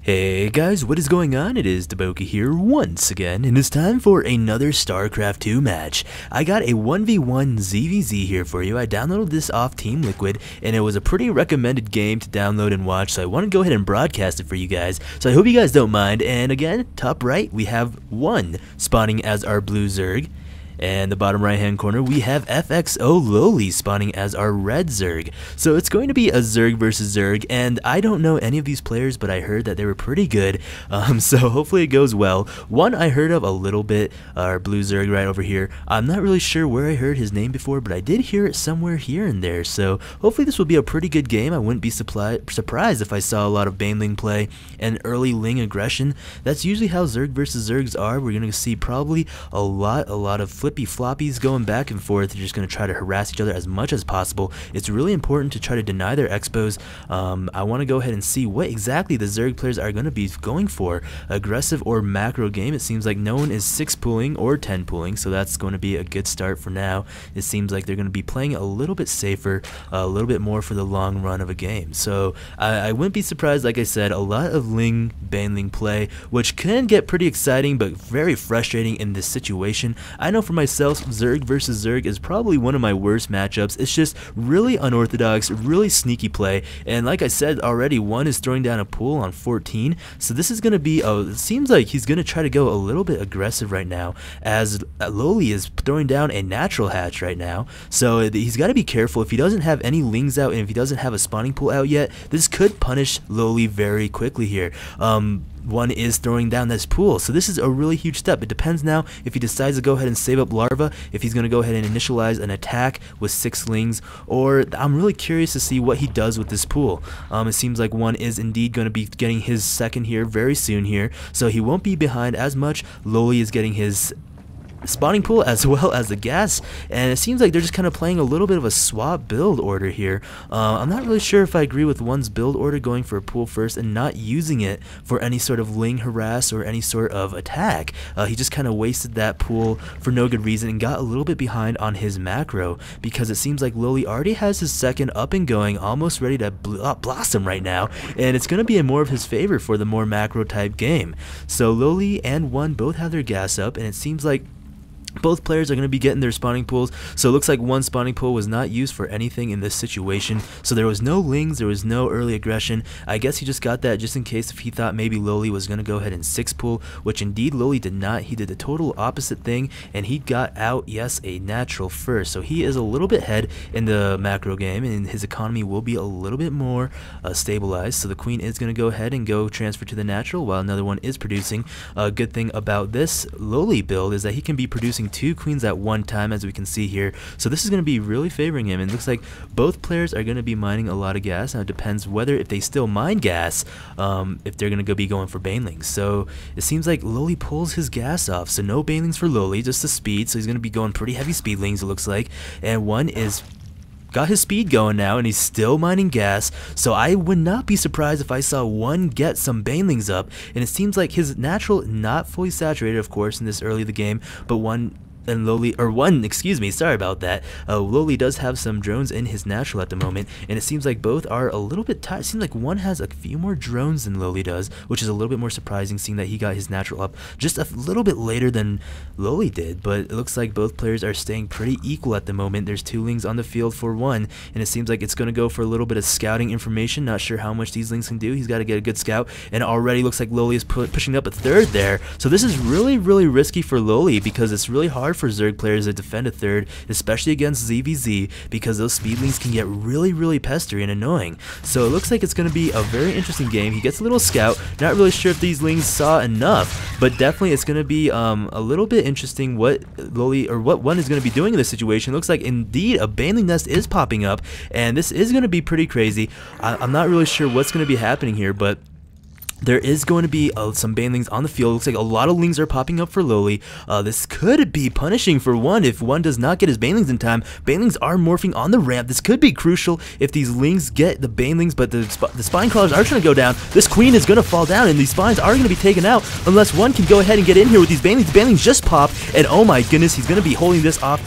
Hey guys, what is going on? It is Deboki here once again, and it's time for another StarCraft 2 match. I got a 1v1 ZvZ here for you. I downloaded this off Team Liquid, and it was a pretty recommended game to download and watch, so I want to go ahead and broadcast it for you guys. So I hope you guys don't mind, and again, top right, we have 1 spawning as our blue Zerg. And the bottom right hand corner we have FXOLoWeLy spawning as our red Zerg. So it's going to be a Zerg versus Zerg, and I don't know any of these players, but I heard that they were pretty good, so hopefully it goes well. One I heard of a little bit, our blue Zerg right over here. I'm not really sure where I heard his name before, but I did hear it somewhere here and there, so hopefully this will be a pretty good game. I wouldn't be surprised if I saw a lot of Baneling play and early Ling aggression. That's usually how Zerg versus Zergs are. We're going to see probably a lot of flippy floppies going back and forth. They're just going to try to harass each other as much as possible. It's really important to try to deny their expos. I want to go ahead and see what exactly the Zerg players are going to be going for. Aggressive or macro game. It seems like no one is 6 pooling or 10 pooling, so that's going to be a good start for now. It seems like they're going to be playing a little bit safer, a little bit more for the long run of a game. So I wouldn't be surprised, like I said, a lot of Ling Baneling play, which can get pretty exciting but very frustrating in this situation. I know for myself, Zerg versus Zerg is probably one of my worst matchups. It's just really unorthodox, really sneaky play, and like I said already, one is throwing down a pool on 14, so this is going to be, it seems like he's going to try to go a little bit aggressive right now, as loWeLy is throwing down a natural hatch right now, so he's got to be careful. If he doesn't have any Lings out, and if he doesn't have a spawning pool out yet, this could punish loWeLy very quickly here. One is throwing down this pool, so this is a really huge step. It depends now if he decides to go ahead and save up larva, if he's going to go ahead and initialize an attack with 6 Lings, or I'm really curious to see what he does with this pool. It seems like one is indeed going to be getting his second here very soon here, so he won't be behind as much. loWeLy is getting his spawning pool as well as the gas, and it seems like they're just kind of playing a little bit of a swap build order here. I'm not really sure if I agree with one's build order, going for a pool first and not using it for any sort of Ling harass or any sort of attack. He just kind of wasted that pool for no good reason and got a little bit behind on his macro, because it seems like loWeLy already has his second up and going, almost ready to blossom right now, and it's going to be in more of his favor for the more macro type game. So loWeLy and one both have their gas up, and it seems like both players are going to be getting their spawning pools, so it looks like one spawning pool was not used for anything in this situation, so there was no Lings, there was no early aggression. I guess he just got that just in case if he thought maybe loWeLy was going to go ahead and 6 pool, which indeed loWeLy did not. He did the total opposite thing, and he got out, yes, a natural first, so he is a little bit ahead in the macro game, and his economy will be a little bit more stabilized, so the queen is going to go ahead and go transfer to the natural while another one is producing. A good thing about this loWeLy build is that he can be producing 2 queens at one time, as we can see here, so this is going to be really favoring him, and it looks like both players are going to be mining a lot of gas. Now it depends whether, if they still mine gas, if they're going to be going for Banelings. So it seems like loWeLy pulls his gas off, so no Banelings for loWeLy, just the speed, so he's going to be going pretty heavy speedlings, it looks like, and one is got his speed going now, and he's still mining gas, so I would not be surprised if I saw one get some Banelings up, and it seems like his natural, not fully saturated of course in this early of the game, but one sorry about that. loWeLy does have some drones in his natural at the moment, and it seems like both are a little bit tight. It seems like one has a few more drones than loWeLy does, which is a little bit more surprising, seeing that he got his natural up just a little bit later than loWeLy did, but it looks like both players are staying pretty equal at the moment. There's 2 Lings on the field for one, and it seems like it's going to go for a little bit of scouting information. Not sure how much these Lings can do. He's got to get a good scout, and already looks like loWeLy is pushing up a third there, so this is really risky for loWeLy, because it's really hard for Zerg players to defend a third, especially against ZvZ, because those speedlings can get really pestery and annoying. So it looks like it's going to be a very interesting game. He gets a little scout, not really sure if these Lings saw enough, but definitely it's going to be a little bit interesting what loWeLy, or what one is going to be doing in this situation. It looks like indeed a Baneling nest is popping up, and this is going to be pretty crazy. I'm not really sure what's going to be happening here, but there is going to be some Banelings on the field. Looks like a lot of Lings are popping up for loWeLy. This could be punishing for one if one does not get his Banelings in time. Banelings are morphing on the ramp. This could be crucial if these Lings get the Banelings, but the Spine Crawlers are trying to go down. This Queen is going to fall down, and these Spines are going to be taken out unless one can go ahead and get in here with these Banelings. Banelings just pop, and oh my goodness, he's going to be holding this off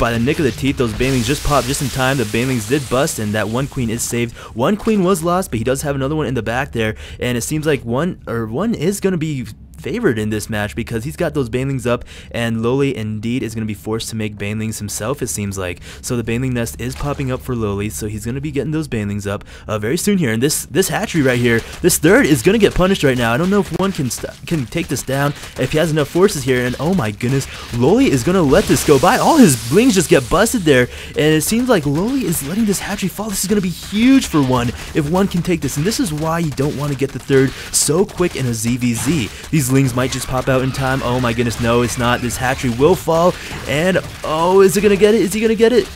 by the nick of the teeth. Those banelings just popped just in time. The banelings did bust, and that one queen is saved. One queen was lost, but he does have another one in the back there, and it seems like one is going to be favored in this match because he's got those banelings up, and LowLy indeed is going to be forced to make banelings himself, it seems like. So the baneling nest is popping up for LowLy, so he's going to be getting those banelings up very soon here. And this hatchery right here, this third is going to get punished right now. I don't know if one can take this down if he has enough forces here. And oh my goodness, LowLy is going to let this go by. All his blings just get busted there, and it seems like LowLy is letting this hatchery fall. This is going to be huge for one if one can take this, and this is why you don't want to get the third so quick in a ZvZ. These lings might just pop out in time. Oh my goodness, no, it's not. This hatchery will fall, and oh, is it gonna get it? Is he gonna get it?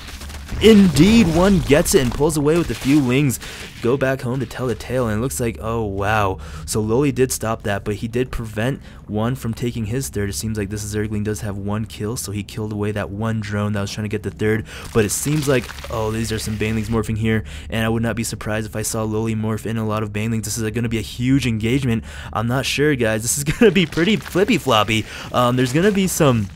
Indeed, one gets it and pulls away with a few lings. Go back home to tell the tale, and it looks like, oh wow. So LowLy did stop that, but he did prevent one from taking his third. It seems like this Zergling does have one kill, so he killed away that one drone that was trying to get the third. But it seems like, oh, these are some banelings morphing here, and I would not be surprised if I saw LowLy morph in a lot of banelings. This is going to be a huge engagement. I'm not sure, guys. This is going to be pretty flippy floppy. There's going to be some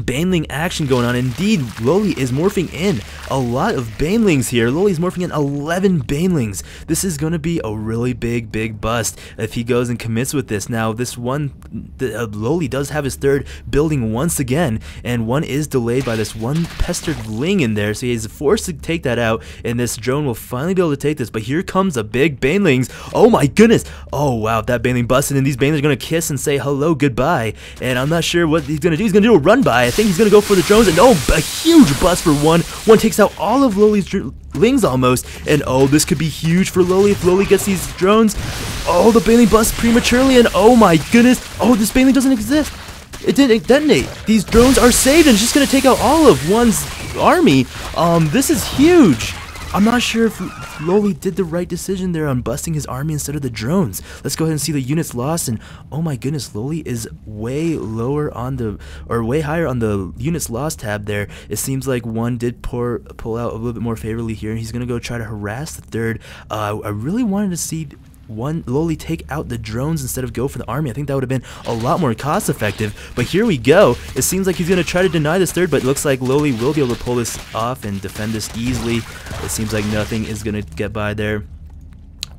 baneling action going on. Indeed, LowLy is morphing in a lot of banelings here. LowLy's morphing in 11 banelings. This is going to be a really big bust if he goes and commits with this. Now, this one, LowLy does have his third building once again, and one is delayed by this one pestered ling in there, so he's forced to take that out, and this drone will finally be able to take this. But here comes a big banelings. Oh my goodness. Oh wow, that baneling busted, and these banelings are going to kiss and say hello, goodbye, and I'm not sure what he's going to do. He's going to do a run by. I think he's going to go for the drones, and oh, a huge bust for one. One takes out all of LowLy's lings almost, and oh, this could be huge for LowLy if LowLy gets these drones. Oh, the baneling busts prematurely, and oh my goodness, oh, this baneling doesn't exist. It didn't detonate. These drones are saved, and it's just going to take out all of one's army. This is huge. I'm not sure if LowLy did the right decision there on busting his army instead of the drones. Let's go ahead and see the units lost, and oh my goodness, LowLy is way lower on the, or way higher on the units lost tab there. It seems like one did pull out a little bit more favorably here, and he's gonna go try to harass the third. I really wanted to see LowLy take out the drones instead of go for the army. I think that would have been a lot more cost effective, but here we go. It seems like he's going to try to deny this third, but it looks like LowLy will be able to pull this off and defend this easily. It seems like nothing is going to get by there.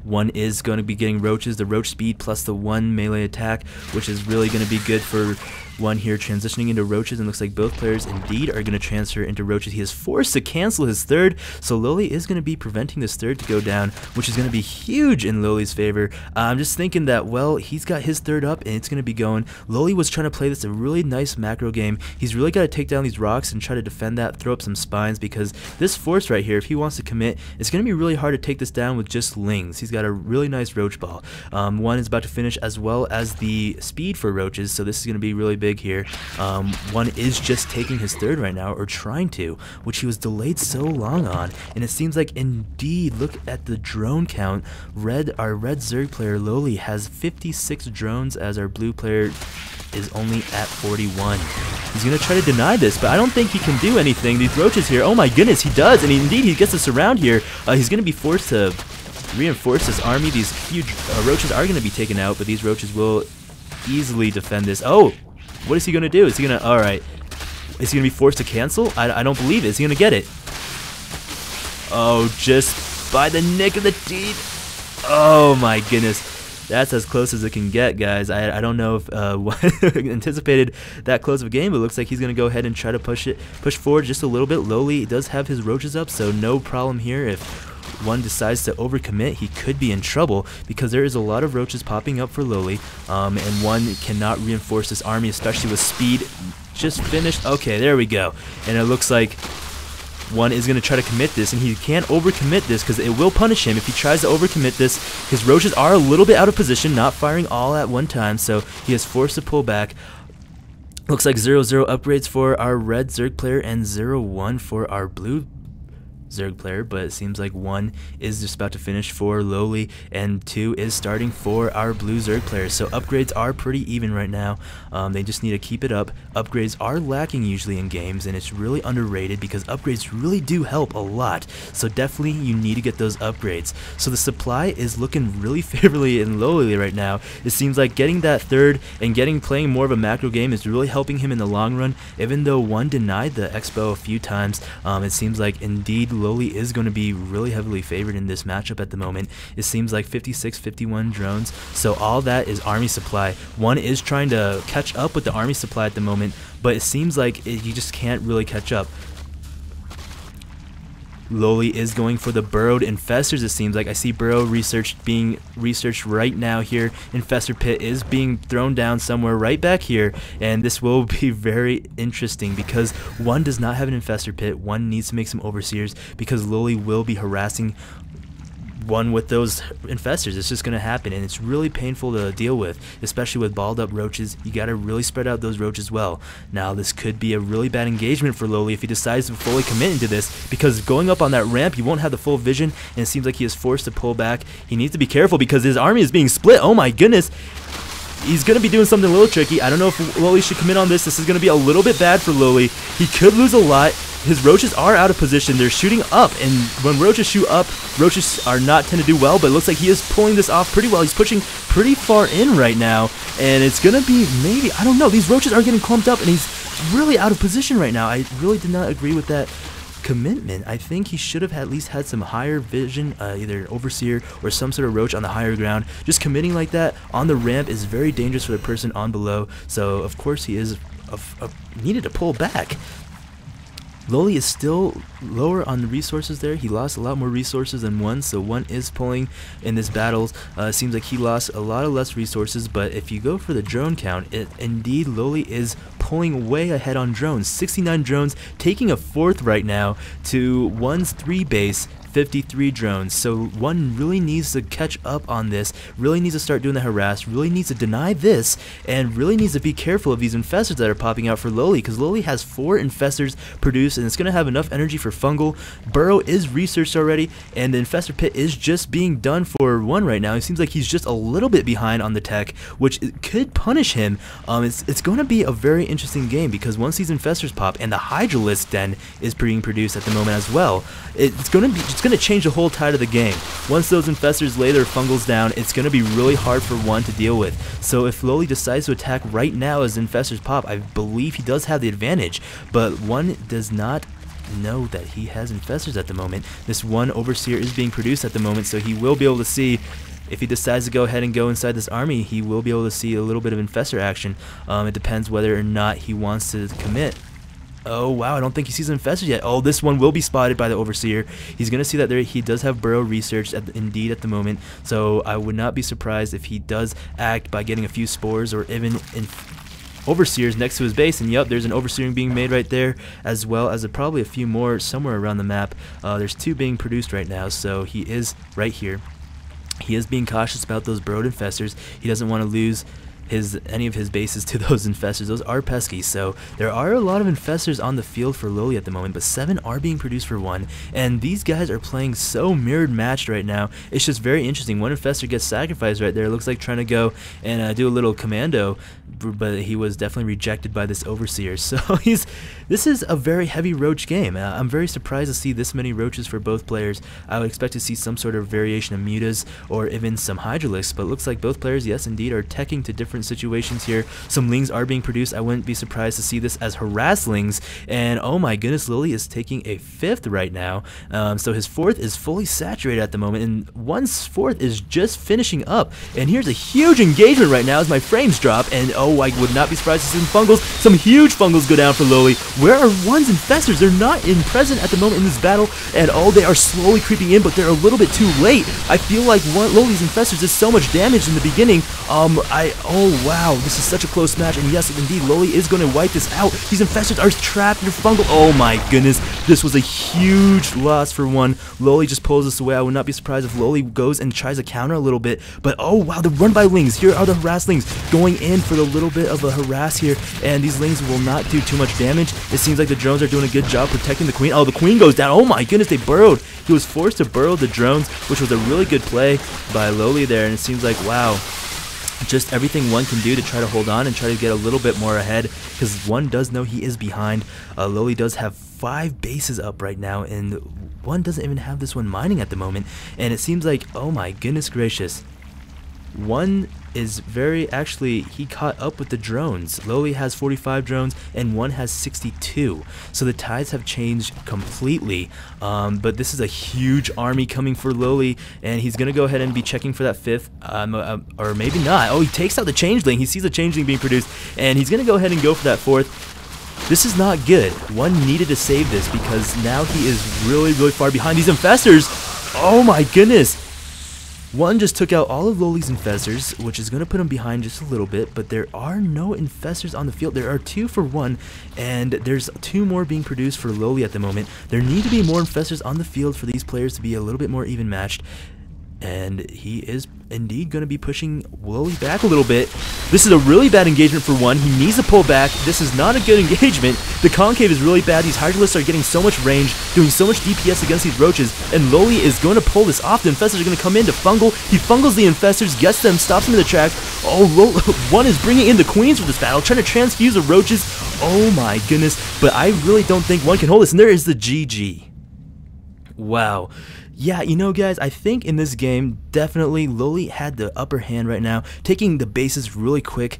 One is going to be getting roaches, the roach speed plus the one melee attack, which is really going to be good for one here transitioning into roaches, and looks like both players indeed are going to transfer into roaches. He is forced to cancel his third, so LowLy is going to be preventing this third to go down, which is going to be huge in LowLy's favor. I'm just thinking that, well, he's got his third up and it's going to be going. LowLy was trying to play this a really nice macro game. He's really got to take down these rocks and try to defend that, throw up some spines, because this force right here, if he wants to commit, it's going to be really hard to take this down with just lings. He's got a really nice roach ball. One is about to finish, as well as the speed for roaches, so this is going to be really big here. One is just taking his third right now, or trying to, which he was delayed so long on, and it seems like indeed, look at the drone count. Our red Zerg player LowLy has 56 drones, as our blue player is only at 41. He's going to try to deny this, but I don't think he can do anything. These roaches here, oh my goodness, he does, and indeed he gets us around here. He's going to be forced to reinforce this army. These huge roaches are going to be taken out, but these roaches will easily defend this. Oh, what is he going to do? Is he going to, alright, is he going to be forced to cancel? I don't believe it. Is he going to get it? Oh, just by the nick of the teeth. Oh my goodness. That's as close as it can get, guys. I don't know if anticipated that close of a game, but it looks like he's going to go ahead and try to push forward just a little bit. LowLy does have his roaches up, so no problem here. If one decides to overcommit, he could be in trouble, because there is a lot of roaches popping up for LowLy, and one cannot reinforce this army, especially with speed. Just finished. Okay, there we go. And it looks like one is going to try to commit this, and he can't overcommit this because it will punish him if he tries to overcommit this. His roaches are a little bit out of position, not firing all at one time, so he is forced to pull back. Looks like 0-0 upgrades for our red Zerg player and 0-1 for our blue Zerg player, but it seems like 1 is just about to finish for Lowly and 2 is starting for our blue Zerg player. So upgrades are pretty even right now. They just need to keep it up. Upgrades are lacking usually in games, and it's really underrated because upgrades really do help a lot. So definitely you need to get those upgrades. So the supply is looking really favorably in Lowly right now. It seems like getting that 3rd and playing more of a macro game is really helping him in the long run. Even though 1 denied the Expo a few times, it seems like indeed Lowly is going to be really heavily favored in this matchup at the moment. It seems like 56, 51 drones, so all that is army supply. 1 is trying to catch up with the army supply at the moment, but it seems like you just can't really catch up. Lowly is going for the burrowed infestors, it seems like. I see burrow being researched right now here. Infestor pit is being thrown down somewhere right back here, and this will be very interesting because 1 does not have an infestor pit. 1 needs to make some overseers because Lowly will be harassing 1 with those infestors. It's just going to happen, and it's really painful to deal with, especially with balled up roaches. You got to really spread out those roaches well. Now this could be a really bad engagement for Lowly if he decides to fully commit into this, because going up on that ramp he won't have the full vision, and it seems like he is forced to pull back. He needs to be careful because his army is being split. Oh my goodness, he's going to be doing something a little tricky. I don't know if Lowly should commit on this. This is going to be a little bit bad for Lowly. He could lose a lot. His roaches are out of position. They're shooting up, and when roaches shoot up, roaches are not tend to do well, but it looks like he is pulling this off pretty well. He's pushing pretty far in right now, and it's going to be maybe, I don't know, these roaches are getting clumped up, and he's really out of position right now. I really did not agree with that commitment. I think he should have at least had some higher vision, either an overseer or some sort of roach on the higher ground. Just committing like that on the ramp is very dangerous for the person on below, so of course he is needed to pull back. Lowly is still lower on the resources there. He lost a lot more resources than 1, so 1 is pulling in this battle. Seems like he lost a lot of less resources, but if you go for the drone count, indeed Lowly is pulling way ahead on drones. 69 drones, taking a 4th right now to 1's 3 base. 53 drones, so 1 really needs to catch up on this, really needs to start doing the harass, really needs to deny this, and really needs to be careful of these infestors that are popping out for Lowly, because Lowly has 4 infestors produced, and it's going to have enough energy for fungal. Burrow is researched already, and the infestor pit is just being done for 1 right now. It seems like he's just a little bit behind on the tech, which could punish him. It's going to be a very interesting game, because once these infestors pop, and the Hydralisk den is being produced at the moment as well, it's going to change the whole tide of the game. Once those infestors lay their fungals down, it's going to be really hard for 1 to deal with. So if Lowly decides to attack right now as infestors pop, I believe he does have the advantage, but 1 does not know that he has infestors at the moment. This 1 overseer is being produced at the moment, so he will be able to see. If he decides to go ahead and go inside this army, he will be able to see a little bit of infestor action. It depends whether or not he wants to commit. Oh wow, I don't think he sees an infestor yet. Oh, this 1 will be spotted by the overseer. He's going to see that he does have burrow researched indeed at the moment, so I would not be surprised if he does act by getting a few spores or even overseers next to his base. And yep, there's an overseering being made right there, as well as probably a few more somewhere around the map. There's 2 being produced right now, so he is right here. He is being cautious about those burrowed infestors. He doesn't want to lose any of his bases to those infestors. Those are pesky, so there are a lot of infestors on the field for Lowly at the moment, but 7 are being produced for 1, and these guys are playing so mirrored matched right now. It's just very interesting. 1 infestor gets sacrificed right there. It looks like trying to go and do a little commando, but he was definitely rejected by this overseer. So this is a very heavy roach game. I'm very surprised to see this many roaches for both players. I would expect to see some sort of variation of mutas or even some Hydralisks, but it looks like both players, yes indeed, are teching to different situations here. Some lings are being produced. I wouldn't be surprised to see this as harass lings, and oh my goodness, Lowly is taking a 5th right now. So his 4th is fully saturated at the moment, and 1's 4th is just finishing up. And here's a huge engagement right now as my frames drop, and oh, I would not be surprised to see some fungals. Some huge fungals go down for Lowly. Where are 1's infestors? They're not present at the moment in this battle, and oh, they are slowly creeping in, but they're a little bit too late. I feel like Lowly's infestors did so much damage in the beginning. Oh Oh wow, this is such a close match, and yes, indeed, Lowly is going to wipe this out. These infestors are trapped in fungal. Oh my goodness, this was a huge loss for one. Lowly just pulls this away. I would not be surprised if Lowly goes and tries to counter a little bit, but oh wow, the run by Lings. Here are the harass Lings going in for the little bit of a harass here, and these Lings will not do too much damage. It seems like the drones are doing a good job protecting the queen. Oh, the queen goes down. Oh my goodness, they burrowed. He was forced to burrow the drones, which was a really good play by Lowly there, and it seems like, wow, just everything one can do to try to hold on and try to get a little bit more ahead, because one does know he is behind. Lowly does have 5 bases up right now, and one doesn't even have this one mining at the moment, and it seems like, oh my goodness gracious, one is actually, he caught up with the drones. Lowly has 45 drones and one has 62, so the tides have changed completely. But this is a huge army coming for Lowly, and he's gonna go ahead and be checking for that 5th, or maybe not. Oh, he takes out the changeling. He sees a changeling being produced, and he's gonna go ahead and go for that 4th. This is not good. One needed to save this because now he is really far behind these infestors. Oh my goodness. One just took out all of Lowly's infestors, which is going to put him behind just a little bit, but there are no infestors on the field. There are 2 for one, and there's 2 more being produced for Lowly at the moment. There need to be more infestors on the field for these players to be a little bit more even matched, and he is indeed going to be pushing Lowly back a little bit. This is a really bad engagement for one. He needs to pull back. This is not a good engagement. The concave is really bad. These Hydralisks are getting so much range, doing so much DPS against these roaches, and Lowly is going to pull this off. The infestors are going to come in to fungal. He fungals the infestors, gets them, stops them in the tracks. Oh, one is bringing in the queens for this battle, trying to transfuse the roaches. Oh my goodness, but I really don't think one can hold this, and there is the GG. Wow. Yeah, you know, guys, I think in this game, definitely Lowly had the upper hand right now, taking the bases really quick.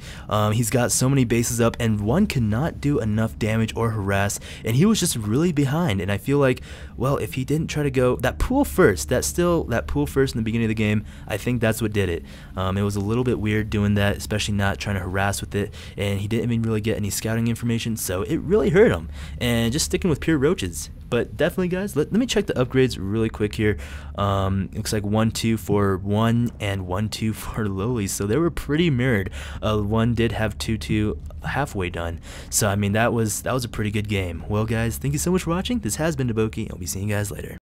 He's got so many bases up, and one cannot do enough damage or harass, and he was just really behind. And I feel like, well, if he didn't try to go that pool first, that pool first in the beginning of the game, I think that's what did it. It was a little bit weird doing that, especially not trying to harass with it, and he didn't even really get any scouting information, so it really hurt him. And just sticking with pure roaches. But definitely, guys, let me check the upgrades really quick here. Looks like 1-2 for one and 1-2 for Lowly, so they were pretty mirrored. One did have 2-2 halfway done, so I mean that was a pretty good game. Well, guys, thank you so much for watching. This has been ZvZ. I'll be seeing you guys later.